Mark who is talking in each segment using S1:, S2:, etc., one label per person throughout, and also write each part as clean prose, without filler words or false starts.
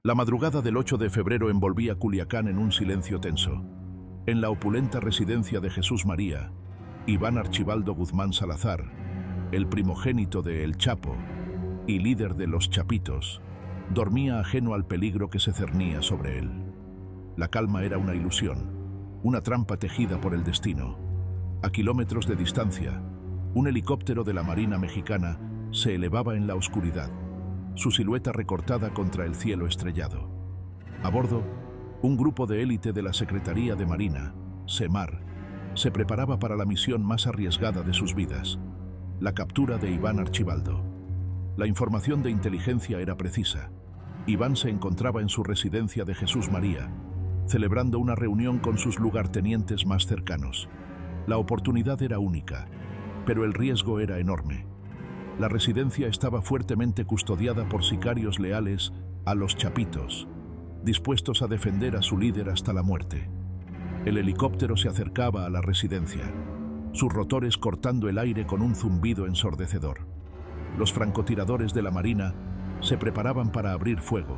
S1: La madrugada del 8 de febrero envolvía Culiacán en un silencio tenso. En la opulenta residencia de Jesús María, Iván Archibaldo Guzmán Salazar, el primogénito de El Chapo y líder de los Chapitos, dormía ajeno al peligro que se cernía sobre él. La calma era una ilusión, una trampa tejida por el destino. A kilómetros de distancia, un helicóptero de la Marina Mexicana se elevaba en la oscuridad, su silueta recortada contra el cielo estrellado. A bordo, un grupo de élite de la Secretaría de Marina, SEMAR, se preparaba para la misión más arriesgada de sus vidas, la captura de Iván Archibaldo. La información de inteligencia era precisa. Iván se encontraba en su residencia de Jesús María, celebrando una reunión con sus lugartenientes más cercanos. La oportunidad era única, pero el riesgo era enorme. La residencia estaba fuertemente custodiada por sicarios leales a los Chapitos, dispuestos a defender a su líder hasta la muerte. El helicóptero se acercaba a la residencia, sus rotores cortando el aire con un zumbido ensordecedor. Los francotiradores de la Marina se preparaban para abrir fuego,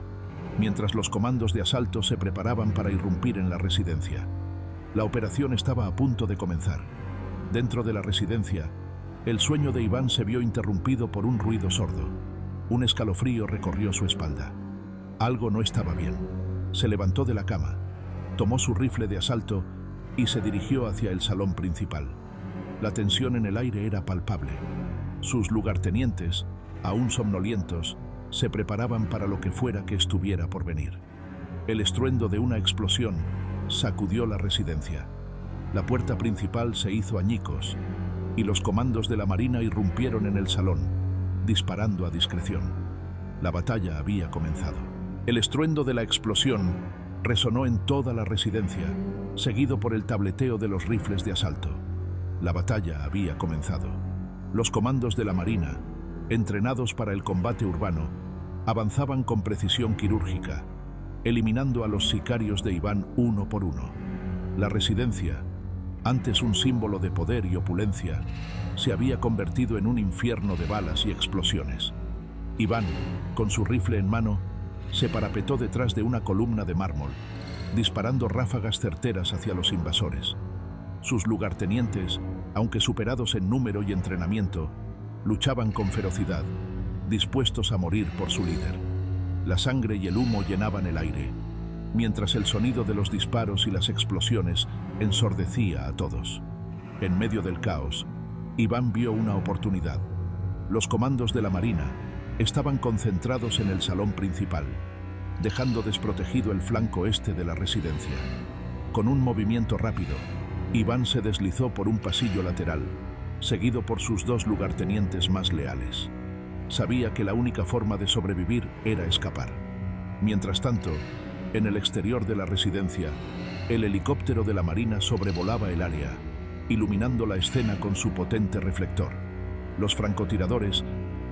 S1: mientras los comandos de asalto se preparaban para irrumpir en la residencia. La operación estaba a punto de comenzar. Dentro de la residencia, el sueño de Iván se vio interrumpido por un ruido sordo. Un escalofrío recorrió su espalda. Algo no estaba bien. Se levantó de la cama, tomó su rifle de asalto y se dirigió hacia el salón principal. La tensión en el aire era palpable. Sus lugartenientes, aún somnolientos, se preparaban para lo que fuera que estuviera por venir. El estruendo de una explosión sacudió la residencia. La puerta principal se hizo añicos y los comandos de la Marina irrumpieron en el salón, disparando a discreción. La batalla había comenzado. El estruendo de la explosión resonó en toda la residencia, seguido por el tableteo de los rifles de asalto. La batalla había comenzado. Los comandos de la Marina, entrenados para el combate urbano, avanzaban con precisión quirúrgica, eliminando a los sicarios de Iván uno por uno. La residencia, antes un símbolo de poder y opulencia, se había convertido en un infierno de balas y explosiones. Iván, con su rifle en mano, se parapetó detrás de una columna de mármol, disparando ráfagas certeras hacia los invasores. Sus lugartenientes, aunque superados en número y entrenamiento, luchaban con ferocidad, dispuestos a morir por su líder. La sangre y el humo llenaban el aire, mientras el sonido de los disparos y las explosiones ensordecía a todos. En medio del caos, Iván vio una oportunidad. Los comandos de la Marina estaban concentrados en el salón principal, dejando desprotegido el flanco este de la residencia. Con un movimiento rápido, Iván se deslizó por un pasillo lateral, seguido por sus dos lugartenientes más leales. Sabía que la única forma de sobrevivir era escapar. Mientras tanto, en el exterior de la residencia, el helicóptero de la Marina sobrevolaba el área, iluminando la escena con su potente reflector. Los francotiradores,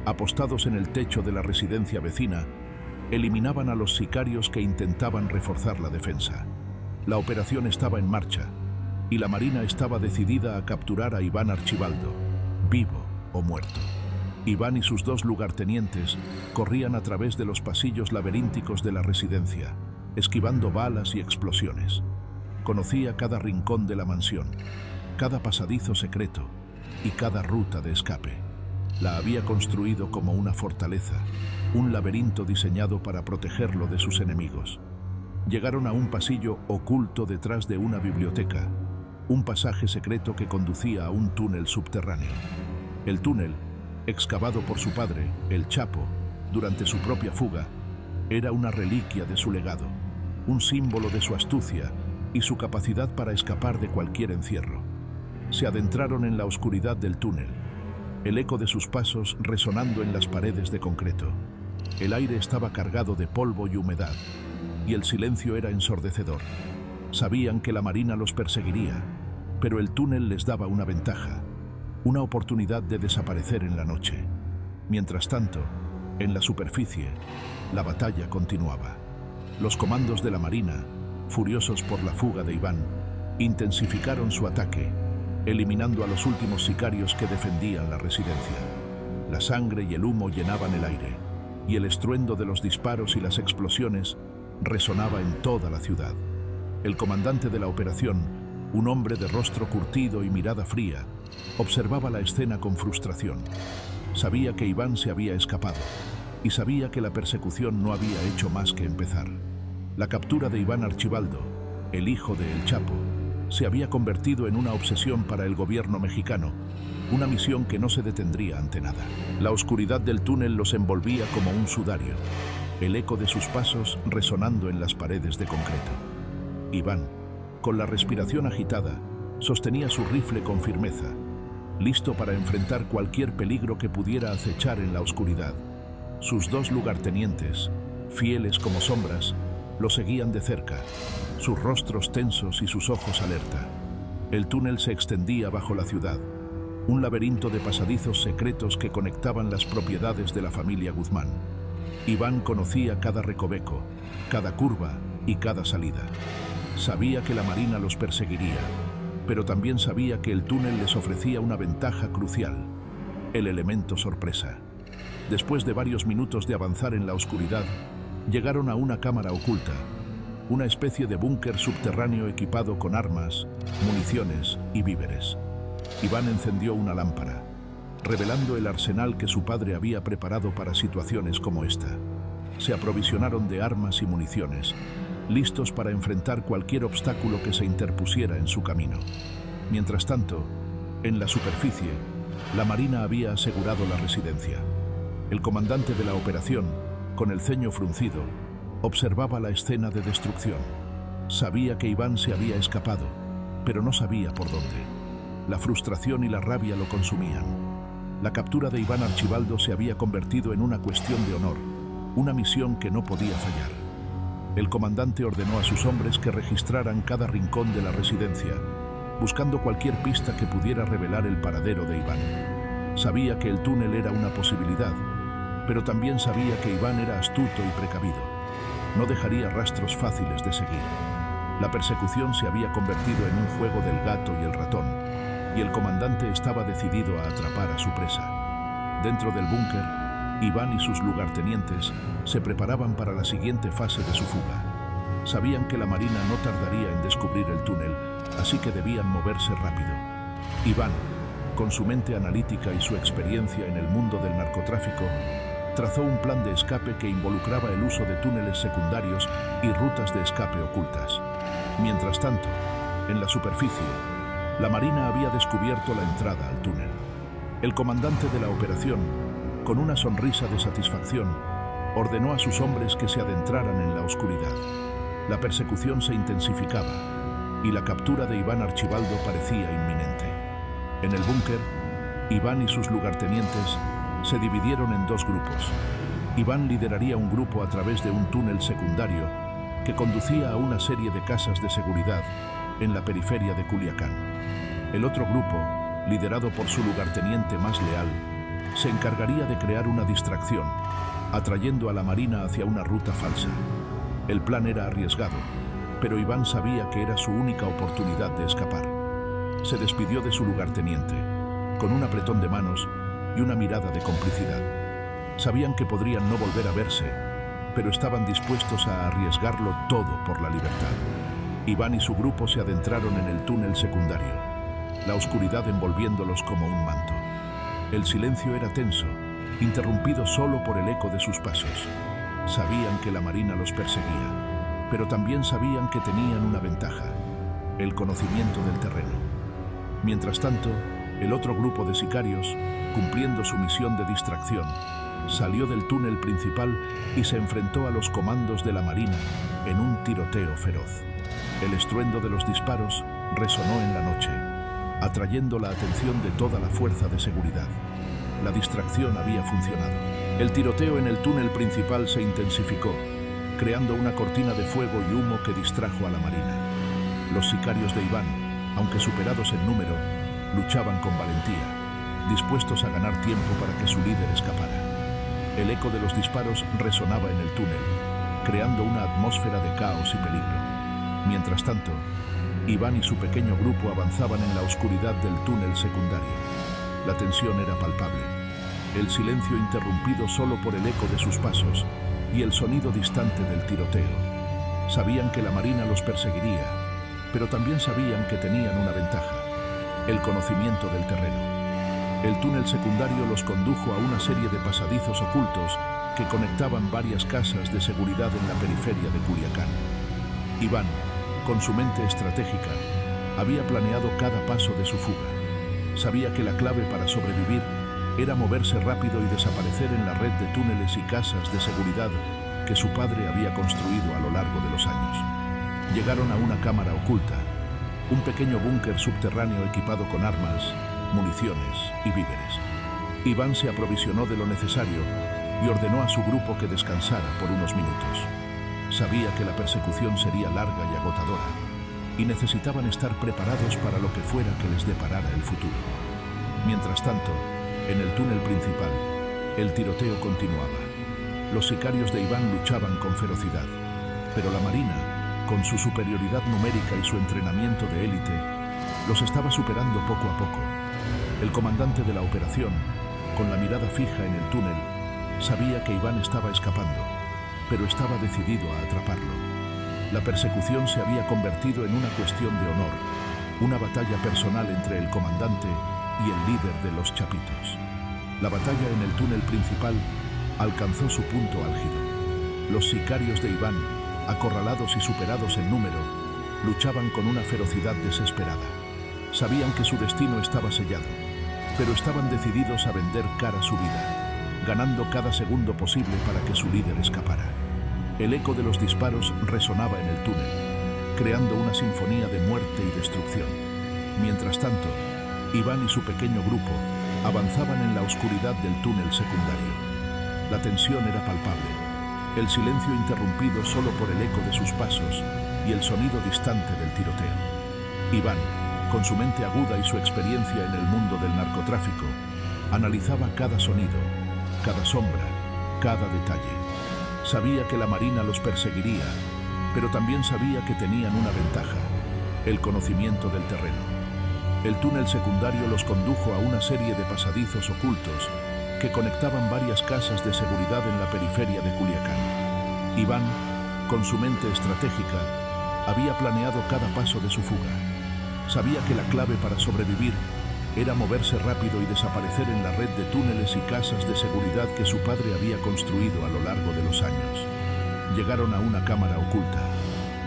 S1: apostados en el techo de la residencia vecina, eliminaban a los sicarios que intentaban reforzar la defensa. La operación estaba en marcha, y la Marina estaba decidida a capturar a Iván Archibaldo, vivo o muerto. Iván y sus dos lugartenientes corrían a través de los pasillos laberínticos de la residencia, esquivando balas y explosiones. Conocía cada rincón de la mansión, cada pasadizo secreto y cada ruta de escape. La había construido como una fortaleza, un laberinto diseñado para protegerlo de sus enemigos. Llegaron a un pasillo oculto detrás de una biblioteca, un pasaje secreto que conducía a un túnel subterráneo. El túnel, excavado por su padre, El Chapo, durante su propia fuga, era una reliquia de su legado, un símbolo de su astucia y su capacidad para escapar de cualquier encierro. Se adentraron en la oscuridad del túnel, el eco de sus pasos resonando en las paredes de concreto. El aire estaba cargado de polvo y humedad, y el silencio era ensordecedor. Sabían que la Marina los perseguiría, pero el túnel les daba una ventaja, una oportunidad de desaparecer en la noche. Mientras tanto, en la superficie, la batalla continuaba. Los comandos de la Marina, furiosos por la fuga de Iván, intensificaron su ataque, eliminando a los últimos sicarios que defendían la residencia. La sangre y el humo llenaban el aire, y el estruendo de los disparos y las explosiones resonaba en toda la ciudad. El comandante de la operación, un hombre de rostro curtido y mirada fría, observaba la escena con frustración. Sabía que Iván se había escapado y sabía que la persecución no había hecho más que empezar. La captura de Iván Archibaldo, el hijo de El Chapo, se había convertido en una obsesión para el gobierno mexicano, una misión que no se detendría ante nada. La oscuridad del túnel los envolvía como un sudario, el eco de sus pasos resonando en las paredes de concreto. Iván, con la respiración agitada, sostenía su rifle con firmeza, listo para enfrentar cualquier peligro que pudiera acechar en la oscuridad. Sus dos lugartenientes, fieles como sombras, lo seguían de cerca, sus rostros tensos y sus ojos alerta. El túnel se extendía bajo la ciudad, un laberinto de pasadizos secretos que conectaban las propiedades de la familia Guzmán. Iván conocía cada recoveco, cada curva y cada salida. Sabía que la Marina los perseguiría, pero también sabía que el túnel les ofrecía una ventaja crucial: el elemento sorpresa. Después de varios minutos de avanzar en la oscuridad, llegaron a una cámara oculta, una especie de búnker subterráneo equipado con armas, municiones y víveres. Iván encendió una lámpara, revelando el arsenal que su padre había preparado para situaciones como esta. Se aprovisionaron de armas y municiones, listos para enfrentar cualquier obstáculo que se interpusiera en su camino. Mientras tanto, en la superficie, la Marina había asegurado la residencia. El comandante de la operación, con el ceño fruncido, observaba la escena de destrucción. Sabía que Iván se había escapado, pero no sabía por dónde. La frustración y la rabia lo consumían. La captura de Iván Archibaldo se había convertido en una cuestión de honor, una misión que no podía fallar. El comandante ordenó a sus hombres que registraran cada rincón de la residencia, buscando cualquier pista que pudiera revelar el paradero de Iván. Sabía que el túnel era una posibilidad, pero también sabía que Iván era astuto y precavido. No dejaría rastros fáciles de seguir. La persecución se había convertido en un juego del gato y el ratón, y el comandante estaba decidido a atrapar a su presa. Dentro del búnker, Iván y sus lugartenientes se preparaban para la siguiente fase de su fuga. Sabían que la Marina no tardaría en descubrir el túnel, así que debían moverse rápido. Iván, con su mente analítica y su experiencia en el mundo del narcotráfico, trazó un plan de escape que involucraba el uso de túneles secundarios y rutas de escape ocultas. Mientras tanto, en la superficie, la Marina había descubierto la entrada al túnel. El comandante de la operación, con una sonrisa de satisfacción, ordenó a sus hombres que se adentraran en la oscuridad. La persecución se intensificaba y la captura de Iván Archibaldo parecía inminente. En el búnker, Iván y sus lugartenientes se dividieron en dos grupos. Iván lideraría un grupo a través de un túnel secundario que conducía a una serie de casas de seguridad en la periferia de Culiacán. El otro grupo, liderado por su lugarteniente más leal, se encargaría de crear una distracción, atrayendo a la Marina hacia una ruta falsa. El plan era arriesgado, pero Iván sabía que era su única oportunidad de escapar. Se despidió de su lugarteniente, con un apretón de manos y una mirada de complicidad. Sabían que podrían no volver a verse, pero estaban dispuestos a arriesgarlo todo por la libertad. Iván y su grupo se adentraron en el túnel secundario, la oscuridad envolviéndolos como un manto. El silencio era tenso, interrumpido solo por el eco de sus pasos. Sabían que la Marina los perseguía, pero también sabían que tenían una ventaja: el conocimiento del terreno. Mientras tanto, el otro grupo de sicarios, cumpliendo su misión de distracción, salió del túnel principal y se enfrentó a los comandos de la Marina en un tiroteo feroz. El estruendo de los disparos resonó en la noche, atrayendo la atención de toda la fuerza de seguridad. La distracción había funcionado. El tiroteo en el túnel principal se intensificó, creando una cortina de fuego y humo que distrajo a la Marina. Los sicarios de Iván, aunque superados en número, luchaban con valentía, dispuestos a ganar tiempo para que su líder escapara. El eco de los disparos resonaba en el túnel, creando una atmósfera de caos y peligro. Mientras tanto, Iván y su pequeño grupo avanzaban en la oscuridad del túnel secundario. La tensión era palpable. el silencio interrumpido solo por el eco de sus pasos y el sonido distante del tiroteo. Sabían que la Marina los perseguiría, pero también sabían que tenían una ventaja: el conocimiento del terreno. El túnel secundario los condujo a una serie de pasadizos ocultos que conectaban varias casas de seguridad en la periferia de Culiacán. Iván, con su mente estratégica, había planeado cada paso de su fuga. Sabía que la clave para sobrevivir era moverse rápido y desaparecer en la red de túneles y casas de seguridad que su padre había construido a lo largo de los años. Llegaron a una cámara oculta, un pequeño búnker subterráneo equipado con armas, municiones y víveres. Iván se aprovisionó de lo necesario y ordenó a su grupo que descansara por unos minutos. Sabía que la persecución sería larga y agotadora, y necesitaban estar preparados para lo que fuera que les deparara el futuro. Mientras tanto, en el túnel principal, el tiroteo continuaba. Los sicarios de Iván luchaban con ferocidad, pero la Marina, con su superioridad numérica y su entrenamiento de élite, los estaba superando poco a poco. El comandante de la operación, con la mirada fija en el túnel, sabía que Iván estaba escapando, pero estaba decidido a atraparlo. La persecución se había convertido en una cuestión de honor, una batalla personal entre el comandante y el líder de los Chapitos. La batalla en el túnel principal alcanzó su punto álgido. Los sicarios de Iván, acorralados y superados en número, luchaban con una ferocidad desesperada. Sabían que su destino estaba sellado, pero estaban decididos a vender cara su vida, ganando cada segundo posible para que su líder escapara. El eco de los disparos resonaba en el túnel, creando una sinfonía de muerte y destrucción. Mientras tanto, Iván y su pequeño grupo avanzaban en la oscuridad del túnel secundario. La tensión era palpable, el silencio interrumpido solo por el eco de sus pasos y el sonido distante del tiroteo. Iván, con su mente aguda y su experiencia en el mundo del narcotráfico, analizaba cada sonido, cada sombra, cada detalle. Sabía que la Marina los perseguiría, pero también sabía que tenían una ventaja: el conocimiento del terreno. El túnel secundario los condujo a una serie de pasadizos ocultos que conectaban varias casas de seguridad en la periferia de Culiacán. Iván, con su mente estratégica, había planeado cada paso de su fuga. Sabía que la clave para sobrevivir era moverse rápido y desaparecer en la red de túneles y casas de seguridad que su padre había construido a lo largo de los años. Llegaron a una cámara oculta,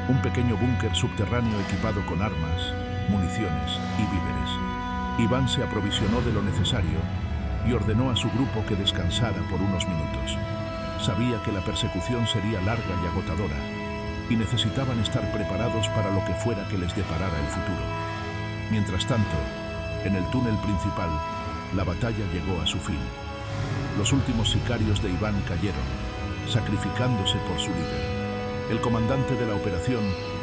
S1: un pequeño búnker subterráneo equipado con armas, municiones y víveres. Iván se aprovisionó de lo necesario y ordenó a su grupo que descansara por unos minutos. Sabía que la persecución sería larga y agotadora, y necesitaban estar preparados para lo que fuera que les deparara el futuro. Mientras tanto, en el túnel principal, la batalla llegó a su fin. Los últimos sicarios de Iván cayeron, sacrificándose por su líder. El comandante de la operación,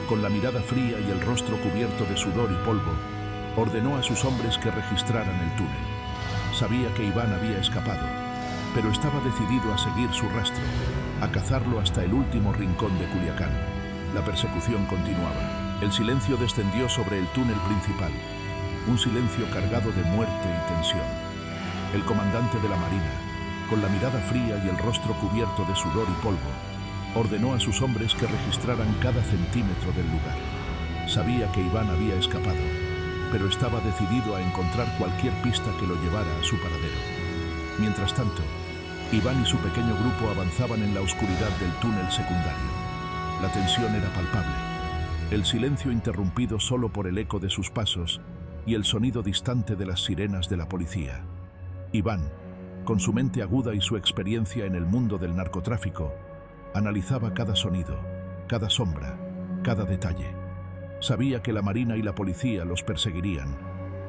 S1: con la mirada fría y el rostro cubierto de sudor y polvo, ordenó a sus hombres que registraran el túnel. Sabía que Iván había escapado, pero estaba decidido a seguir su rastro, a cazarlo hasta el último rincón de Culiacán. La persecución continuaba. El silencio descendió sobre el túnel principal, un silencio cargado de muerte y tensión. El comandante de la Marina, con la mirada fría y el rostro cubierto de sudor y polvo, ordenó a sus hombres que registraran cada centímetro del lugar. Sabía que Iván había escapado, pero estaba decidido a encontrar cualquier pista que lo llevara a su paradero. Mientras tanto, Iván y su pequeño grupo avanzaban en la oscuridad del túnel secundario. La tensión era palpable, el silencio interrumpido solo por el eco de sus pasos y el sonido distante de las sirenas de la policía. Iván, con su mente aguda y su experiencia en el mundo del narcotráfico, analizaba cada sonido, cada sombra, cada detalle. Sabía que la Marina y la policía los perseguirían,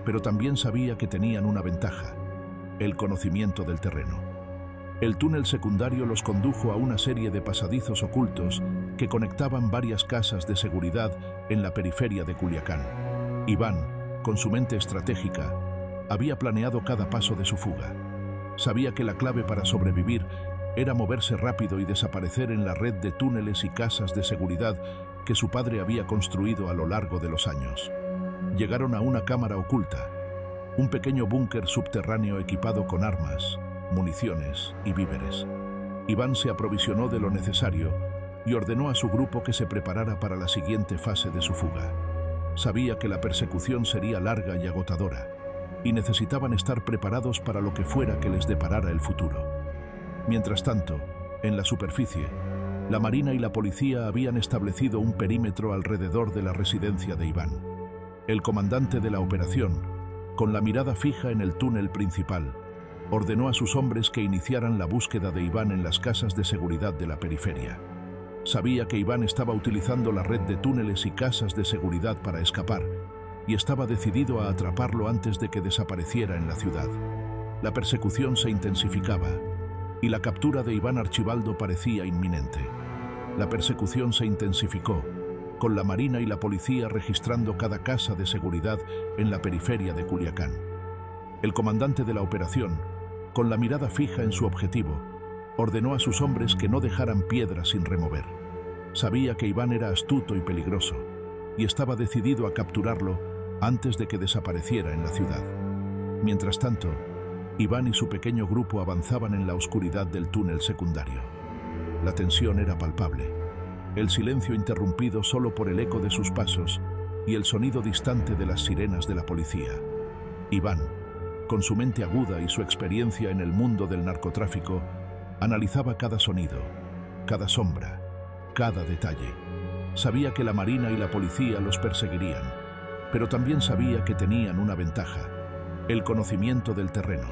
S1: pero también sabía que tenían una ventaja: el conocimiento del terreno. El túnel secundario los condujo a una serie de pasadizos ocultos que conectaban varias casas de seguridad en la periferia de Culiacán. Iván, con su mente estratégica, había planeado cada paso de su fuga. Sabía que la clave para sobrevivir era moverse rápido y desaparecer en la red de túneles y casas de seguridad que su padre había construido a lo largo de los años. Llegaron a una cámara oculta, un pequeño búnker subterráneo equipado con armas, municiones y víveres. Iván se aprovisionó de lo necesario y ordenó a su grupo que se preparara para la siguiente fase de su fuga. Sabía que la persecución sería larga y agotadora, y necesitaban estar preparados para lo que fuera que les deparara el futuro. Mientras tanto, en la superficie, la Marina y la policía habían establecido un perímetro alrededor de la residencia de Iván. El comandante de la operación, con la mirada fija en el túnel principal, ordenó a sus hombres que iniciaran la búsqueda de Iván en las casas de seguridad de la periferia. Sabía que Iván estaba utilizando la red de túneles y casas de seguridad para escapar, y estaba decidido a atraparlo antes de que desapareciera en la ciudad. La persecución se intensificaba, y la captura de Iván Archibaldo parecía inminente. La persecución se intensificó, con la Marina y la policía registrando cada casa de seguridad en la periferia de Culiacán. El comandante de la operación, con la mirada fija en su objetivo, ordenó a sus hombres que no dejaran piedra sin remover. Sabía que Iván era astuto y peligroso, y estaba decidido a capturarlo antes de que desapareciera en la ciudad. Mientras tanto, Iván y su pequeño grupo avanzaban en la oscuridad del túnel secundario. La tensión era palpable, el silencio interrumpido solo por el eco de sus pasos y el sonido distante de las sirenas de la policía. Iván, con su mente aguda y su experiencia en el mundo del narcotráfico, analizaba cada sonido, cada sombra, cada detalle. Sabía que la Marina y la policía los perseguirían, pero también sabía que tenían una ventaja: el conocimiento del terreno.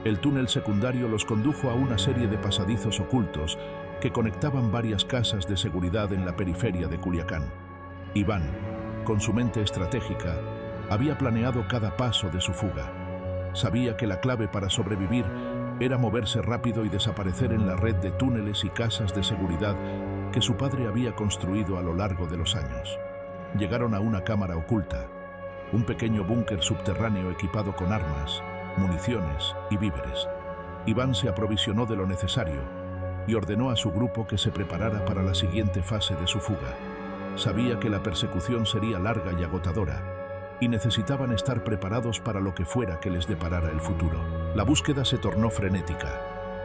S1: El túnel secundario los condujo a una serie de pasadizos ocultos que conectaban varias casas de seguridad en la periferia de Culiacán. Iván, con su mente estratégica, había planeado cada paso de su fuga. Sabía que la clave para sobrevivir era moverse rápido y desaparecer en la red de túneles y casas de seguridad que su padre había construido a lo largo de los años. Llegaron a una cámara oculta, un pequeño búnker subterráneo equipado con armas, municiones y víveres. Iván se aprovisionó de lo necesario y ordenó a su grupo que se preparara para la siguiente fase de su fuga. Sabía que la persecución sería larga y agotadora, y necesitaban estar preparados para lo que fuera que les deparara el futuro. La búsqueda se tornó frenética.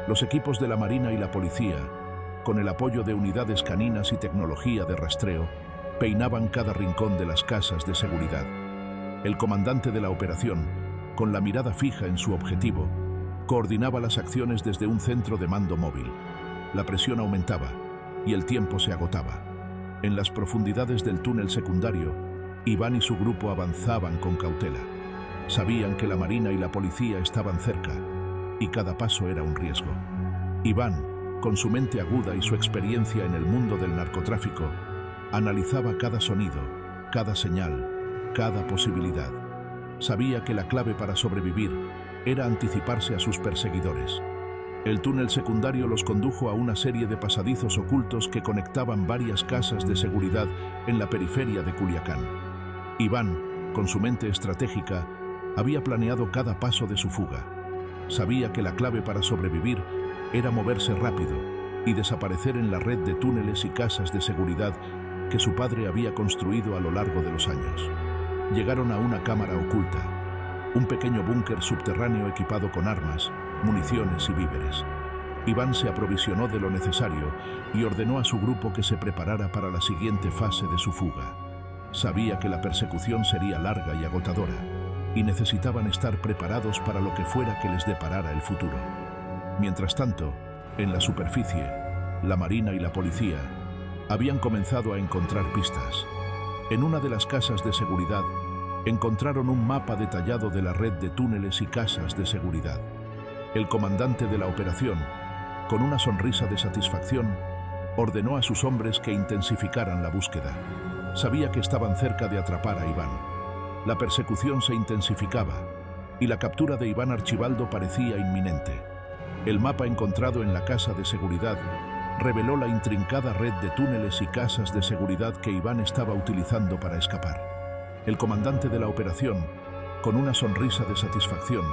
S1: Los equipos de la Marina y la policía, con el apoyo de unidades caninas y tecnología de rastreo, peinaban cada rincón de las casas de seguridad. El comandante de la operación, con la mirada fija en su objetivo, coordinaba las acciones desde un centro de mando móvil. La presión aumentaba y el tiempo se agotaba. En las profundidades del túnel secundario, Iván y su grupo avanzaban con cautela. Sabían que la Marina y la policía estaban cerca, y cada paso era un riesgo. Iván, con su mente aguda y su experiencia en el mundo del narcotráfico, analizaba cada sonido, cada señal, cada posibilidad. Sabía que la clave para sobrevivir era anticiparse a sus perseguidores. El túnel secundario los condujo a una serie de pasadizos ocultos que conectaban varias casas de seguridad en la periferia de Culiacán. Iván, con su mente estratégica, había planeado cada paso de su fuga. Sabía que la clave para sobrevivir era moverse rápido y desaparecer en la red de túneles y casas de seguridad que su padre había construido a lo largo de los años. Llegaron a una cámara oculta, un pequeño búnker subterráneo equipado con armas, municiones y víveres. Iván se aprovisionó de lo necesario y ordenó a su grupo que se preparara para la siguiente fase de su fuga. Sabía que la persecución sería larga y agotadora, y necesitaban estar preparados para lo que fuera que les deparara el futuro. Mientras tanto, en la superficie, la Marina y la policía habían comenzado a encontrar pistas. En una de las casas de seguridad, encontraron un mapa detallado de la red de túneles y casas de seguridad. El comandante de la operación, con una sonrisa de satisfacción, ordenó a sus hombres que intensificaran la búsqueda. Sabía que estaban cerca de atrapar a Iván. La persecución se intensificaba y la captura de Iván Archibaldo parecía inminente. El mapa encontrado en la casa de seguridad reveló la intrincada red de túneles y casas de seguridad que Iván estaba utilizando para escapar. El comandante de la operación, con una sonrisa de satisfacción,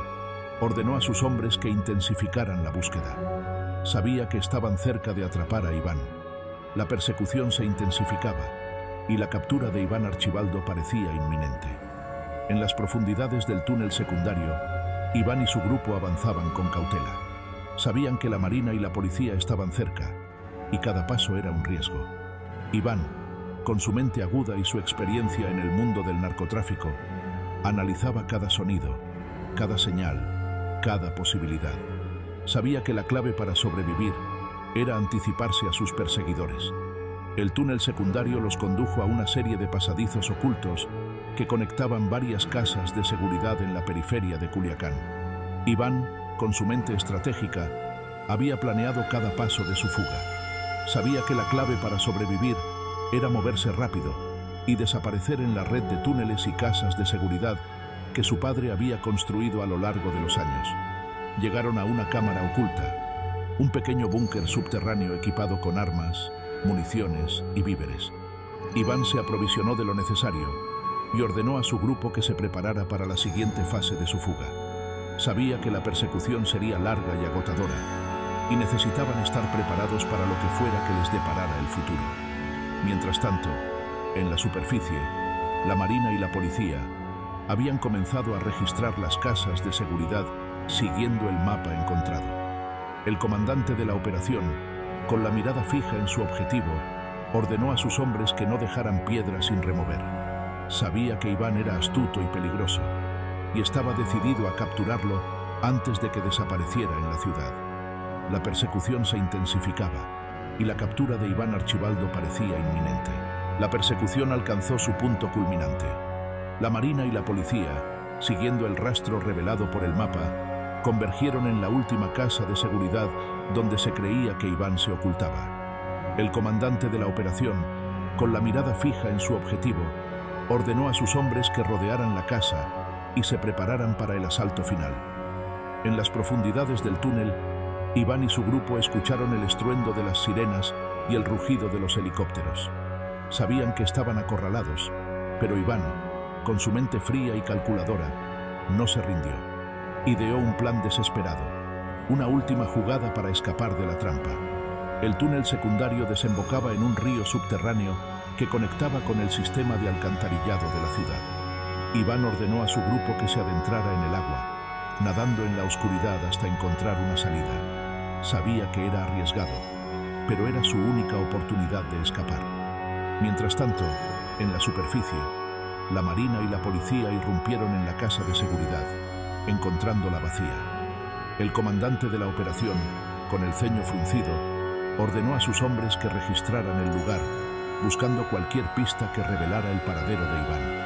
S1: ordenó a sus hombres que intensificaran la búsqueda. Sabía que estaban cerca de atrapar a Iván. La persecución se intensificaba y la captura de Iván Archibaldo parecía inminente. En las profundidades del túnel secundario, Iván y su grupo avanzaban con cautela. Sabían que la Marina y la policía estaban cerca, y cada paso era un riesgo. Iván, con su mente aguda y su experiencia en el mundo del narcotráfico, analizaba cada sonido, cada señal, cada posibilidad. Sabía que la clave para sobrevivir era anticiparse a sus perseguidores. El túnel secundario los condujo a una serie de pasadizos ocultos que conectaban varias casas de seguridad en la periferia de Culiacán. Iván, con su mente estratégica, había planeado cada paso de su fuga. Sabía que la clave para sobrevivir era moverse rápido y desaparecer en la red de túneles y casas de seguridad que su padre había construido a lo largo de los años. Llegaron a una cámara oculta, un pequeño búnker subterráneo equipado con armas, municiones y víveres. Iván se aprovisionó de lo necesario y ordenó a su grupo que se preparara para la siguiente fase de su fuga. Sabía que la persecución sería larga y agotadora, y necesitaban estar preparados para lo que fuera que les deparara el futuro. Mientras tanto, en la superficie, la Marina y la policía habían comenzado a registrar las casas de seguridad siguiendo el mapa encontrado. El comandante de la operación, con la mirada fija en su objetivo, ordenó a sus hombres que no dejaran piedra sin remover. Sabía que Iván era astuto y peligroso, y estaba decidido a capturarlo antes de que desapareciera en la ciudad. La persecución se intensificaba, y la captura de Iván Archibaldo parecía inminente. La persecución alcanzó su punto culminante. La Marina y la policía, siguiendo el rastro revelado por el mapa, convergieron en la última casa de seguridad donde se creía que Iván se ocultaba. El comandante de la operación, con la mirada fija en su objetivo, ordenó a sus hombres que rodearan la casa y se prepararan para el asalto final. En las profundidades del túnel, Iván y su grupo escucharon el estruendo de las sirenas y el rugido de los helicópteros. Sabían que estaban acorralados, pero Iván, con su mente fría y calculadora, no se rindió. Ideó un plan desesperado, una última jugada para escapar de la trampa. El túnel secundario desembocaba en un río subterráneo que conectaba con el sistema de alcantarillado de la ciudad. Iván ordenó a su grupo que se adentrara en el agua, nadando en la oscuridad hasta encontrar una salida. Sabía que era arriesgado, pero era su única oportunidad de escapar. Mientras tanto, en la superficie, la Marina y la policía irrumpieron en la casa de seguridad, encontrándola vacía. El comandante de la operación, con el ceño fruncido, ordenó a sus hombres que registraran el lugar, buscando cualquier pista que revelara el paradero de Iván.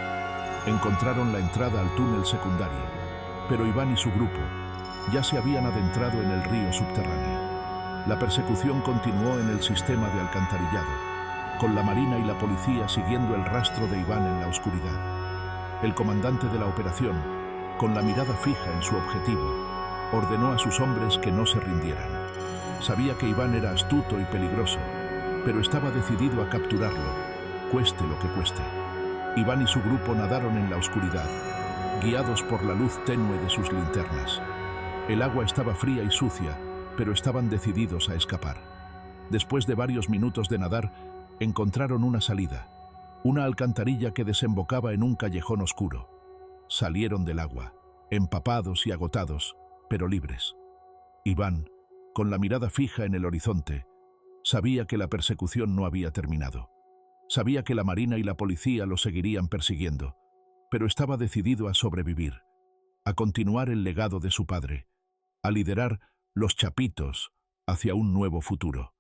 S1: Encontraron la entrada al túnel secundario, pero Iván y su grupo ya se habían adentrado en el río subterráneo. La persecución continuó en el sistema de alcantarillado, con la Marina y la policía siguiendo el rastro de Iván en la oscuridad. El comandante de la operación, con la mirada fija en su objetivo, ordenó a sus hombres que no se rindieran. Sabía que Iván era astuto y peligroso, pero estaba decidido a capturarlo, cueste lo que cueste. Iván y su grupo nadaron en la oscuridad, guiados por la luz tenue de sus linternas. El agua estaba fría y sucia, pero estaban decididos a escapar. Después de varios minutos de nadar, encontraron una salida, una alcantarilla que desembocaba en un callejón oscuro. Salieron del agua, empapados y agotados, pero libres. Iván, con la mirada fija en el horizonte, sabía que la persecución no había terminado. Sabía que la Marina y la policía lo seguirían persiguiendo, pero estaba decidido a sobrevivir, a continuar el legado de su padre, a liderar los Chapitos hacia un nuevo futuro.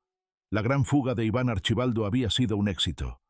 S1: La gran fuga de Iván Archibaldo había sido un éxito,